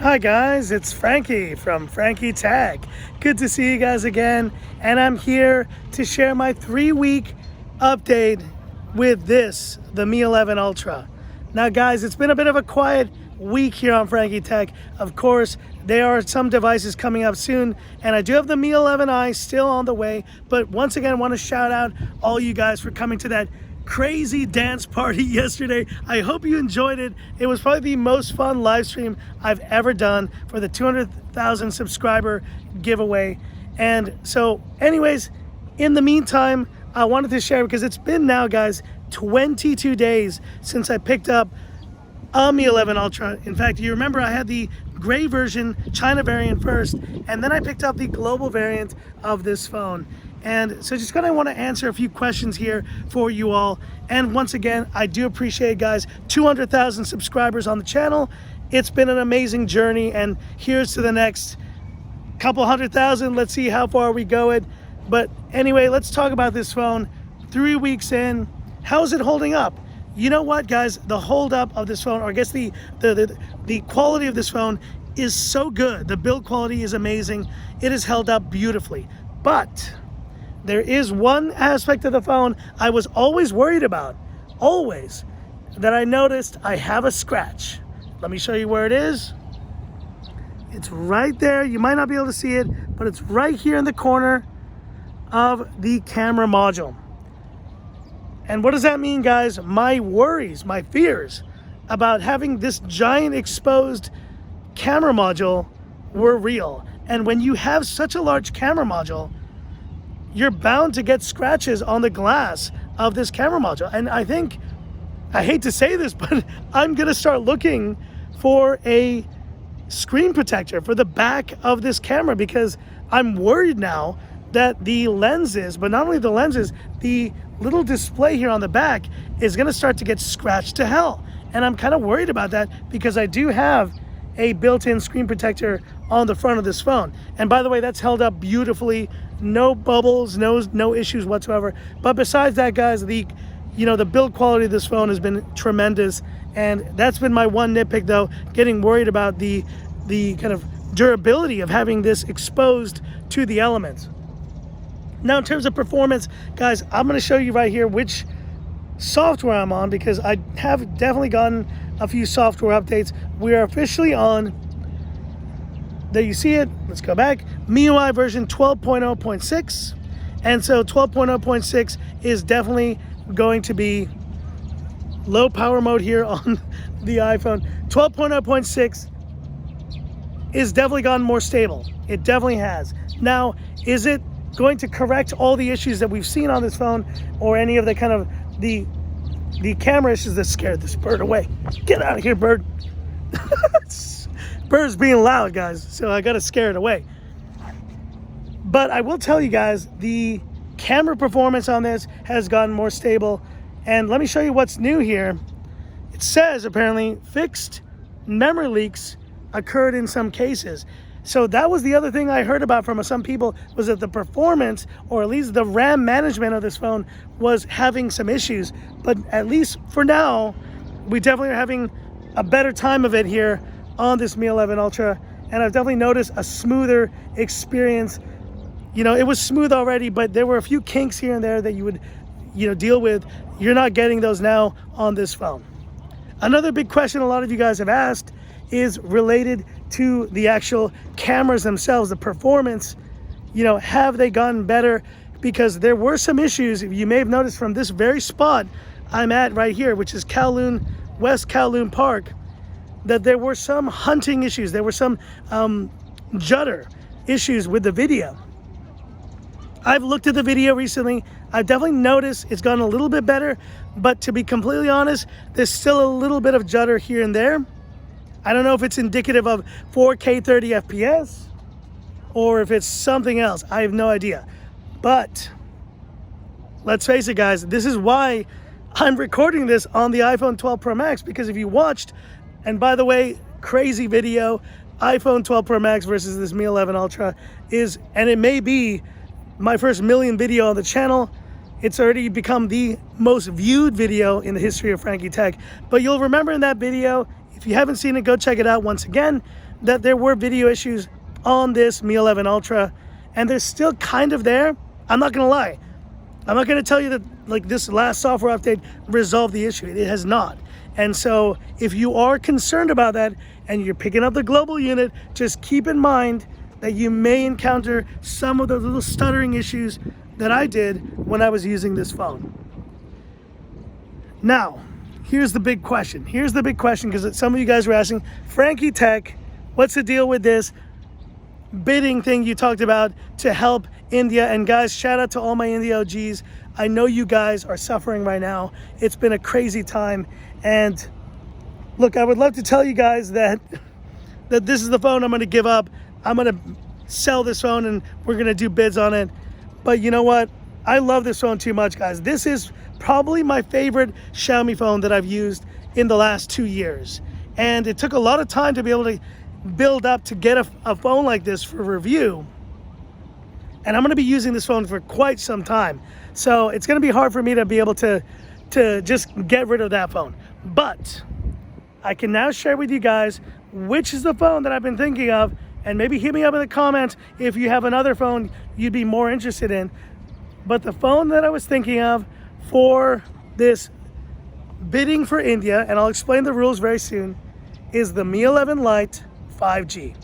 Hi guys, it's Frankie from Frankie Tech. Good to see you guys again, and I'm here to share my 3-week update with the Mi 11 Ultra. Now guys, it's been a bit of a quiet week here on Frankie Tech. Of course, there are some devices coming up soon, and I do have the Mi 11i still on the way, but once again, I want to shout out all you guys for coming to that crazy dance party yesterday. I hope you enjoyed it. It was probably the most fun live stream I've ever done for the 200,000 subscriber giveaway. And so anyways, in the meantime, I wanted to share because it's been now, guys, 22 days since I picked up a Mi 11 Ultra. In fact, you remember I had the gray version, China variant first, and then I picked up the global variant of this phone. And so just gonna want to answer a few questions here for you all. And once again, I do appreciate, guys, 200,000 subscribers on the channel. It's been an amazing journey, and here's to the next couple 100,000. Let's see how far we go it. But anyway, let's talk about this phone. 3 weeks in, how's it holding up? You know what, guys, the hold up of this phone, or I guess the quality of this phone is so good. The build quality is amazing. It has held up beautifully. But there is one aspect of the phone I was always worried about, that I noticed I have a scratch. Let me show you where it is. It's right there. You might not be able to see it, but it's right here in the corner of the camera module. And what does that mean, guys? My worries, my fears about having this giant exposed camera module were real. And when you have such a large camera module, you're bound to get scratches on the glass of this camera module. And I think, I hate to say this, but I'm gonna start looking for a screen protector for the back of this camera, because I'm worried now that the lenses, but not only the lenses, the little display here on the back is gonna start to get scratched to hell. And I'm kind of worried about that because I do have a built-in screen protector on the front of this phone. And by the way, that's held up beautifully. No bubbles, no issues whatsoever. But besides that, guys, the build quality of this phone has been tremendous. And that's been my one nitpick, though, getting worried about the kind of durability of having this exposed to the elements. Now, in terms of performance, guys, I'm gonna show you right here which software I'm on, because I have definitely gotten a few software updates. We are officially on, there you see it, let's go back, MIUI version 12.0.6. And so 12.0.6 is definitely going to be low power mode here on the iPhone. 12.0.6 is definitely gotten more stable. It definitely has. Now, is it going to correct all the issues that we've seen on this phone, or any of the kind of the camera issues that scared this bird away? Get out of here, bird. Bird's being loud, guys, so I gotta scare it away. But I will tell you guys, the camera performance on this has gotten more stable. And let me show you what's new here. It says apparently fixed memory leaks occurred in some cases. So that was the other thing I heard about from some people, was that the performance, or at least the RAM management of this phone, was having some issues. But at least for now, we definitely are having a better time of it here on this Mi 11 Ultra. And I've definitely noticed a smoother experience. It was smooth already, but there were a few kinks here and there that you would, deal with. You're not getting those now on this phone. Another big question a lot of you guys have asked is related to the actual cameras themselves, the performance. Have they gotten better? Because there were some issues, you may have noticed, from this very spot I'm at right here, which is West Kowloon Park, that there were some hunting issues. There were some judder issues with the video. I've looked at the video recently. I've definitely noticed it's gotten a little bit better, but to be completely honest, there's still a little bit of judder here and there. I don't know if it's indicative of 4K 30 FPS or if it's something else. I have no idea. But let's face it, guys, this is why I'm recording this on the iPhone 12 Pro Max, because if you watched, and by the way, crazy video, iPhone 12 Pro Max versus this Mi 11 Ultra is, and it may be my first million video on the channel. It's already become the most viewed video in the history of Frankie Tech. But you'll remember in that video, if you haven't seen it, go check it out once again. that there were video issues on this Mi 11 Ultra, and they're still kind of there. I'm not gonna lie. I'm not gonna tell you that like this last software update resolved the issue. It has not. And so if you are concerned about that and you're picking up the global unit, just keep in mind that you may encounter some of the little stuttering issues that I did when I was using this phone. Now, here's the big question. Here's the big question, because some of you guys were asking, Frankie Tech, what's the deal with this bidding thing you talked about to help India? And guys, shout out to all my India OGs. I know you guys are suffering right now. It's been a crazy time. And look, I would love to tell you guys that this is the phone I'm gonna give up. I'm gonna sell this phone and we're gonna do bids on it. But you know what? I love this phone too much, guys. This is probably my favorite Xiaomi phone that I've used in the last 2 years. And it took a lot of time to be able to build up to get a phone like this for review. And I'm gonna be using this phone for quite some time. So it's gonna be hard for me to be able to just get rid of that phone. But I can now share with you guys which is the phone that I've been thinking of, and maybe hit me up in the comments if you have another phone you'd be more interested in. But the phone that I was thinking of for this bidding for India, and I'll explain the rules very soon, is the Mi 11 Lite 5G.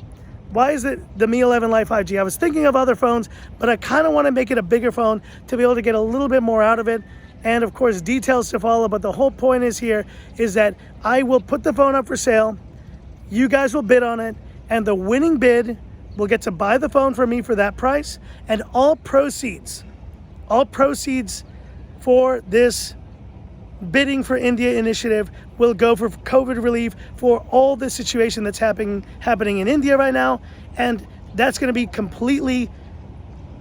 Why is it the Mi 11 Lite 5G? I was thinking of other phones, but I kind of want to make it a bigger phone to be able to get a little bit more out of it. And of course, details to follow. But the whole point is that I will put the phone up for sale. You guys will bid on it, and the winning bid will get to buy the phone from me for that price. And all proceeds for this bidding for India initiative will go for COVID relief for all the situation that's happening in India right now. And that's going to be completely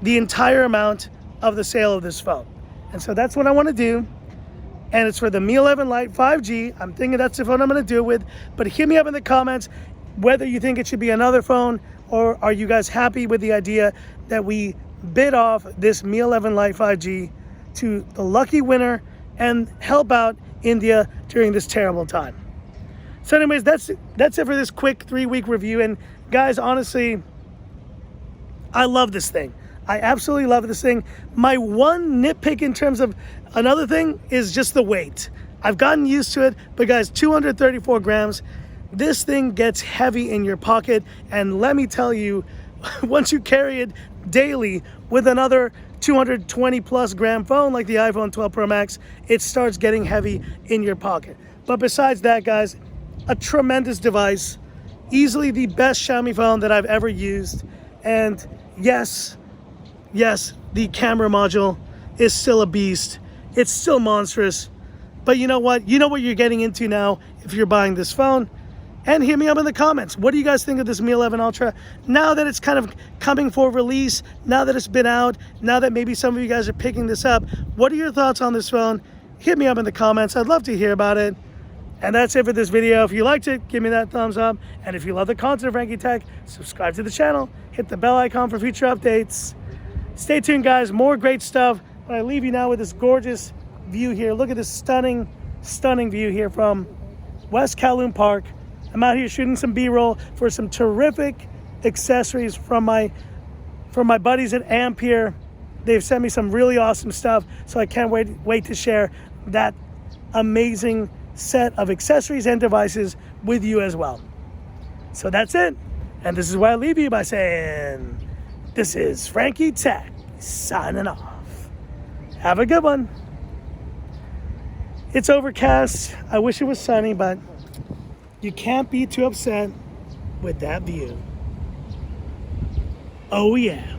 the entire amount of the sale of this phone. And so that's what I want to do. And it's for the Mi 11 Lite 5G. I'm thinking that's the phone I'm going to do it with. But hit me up in the comments whether you think it should be another phone, or are you guys happy with the idea that we bid off this Mi 11 Lite 5G to the lucky winner and help out India during this terrible time. So anyways, that's it for this quick 3-week review. And guys, honestly, I love this thing. I absolutely love this thing. My one nitpick in terms of another thing is just the weight. I've gotten used to it, but guys, 234 grams. This thing gets heavy in your pocket. And let me tell you, once you carry it daily with another 220 plus gram phone like the iPhone 12 Pro Max, it starts getting heavy in your pocket. But besides that, guys, a tremendous device, easily the best Xiaomi phone that I've ever used. And yes, the camera module is still a beast. It's still monstrous. But you know what? You know what you're getting into now if you're buying this phone. And hit me up in the comments. What do you guys think of this Mi 11 Ultra? Now that it's kind of coming for release, now that it's been out, now that maybe some of you guys are picking this up, what are your thoughts on this phone? Hit me up in the comments. I'd love to hear about it. And that's it for this video. If you liked it, give me that thumbs up. And if you love the content of Frankie Tech, subscribe to the channel. Hit the bell icon for future updates. Stay tuned, guys. More great stuff. But I leave you now with this gorgeous view here. Look at this stunning view here from West Kowloon Park. I'm out here shooting some B-roll for some terrific accessories from my buddies at Amp here. They've sent me some really awesome stuff, so I can't wait to share that amazing set of accessories and devices with you as well. So that's it. And this is where I leave you by saying, this is Frankie Tech signing off. Have a good one. It's overcast. I wish it was sunny, but you can't be too upset with that view. Oh yeah.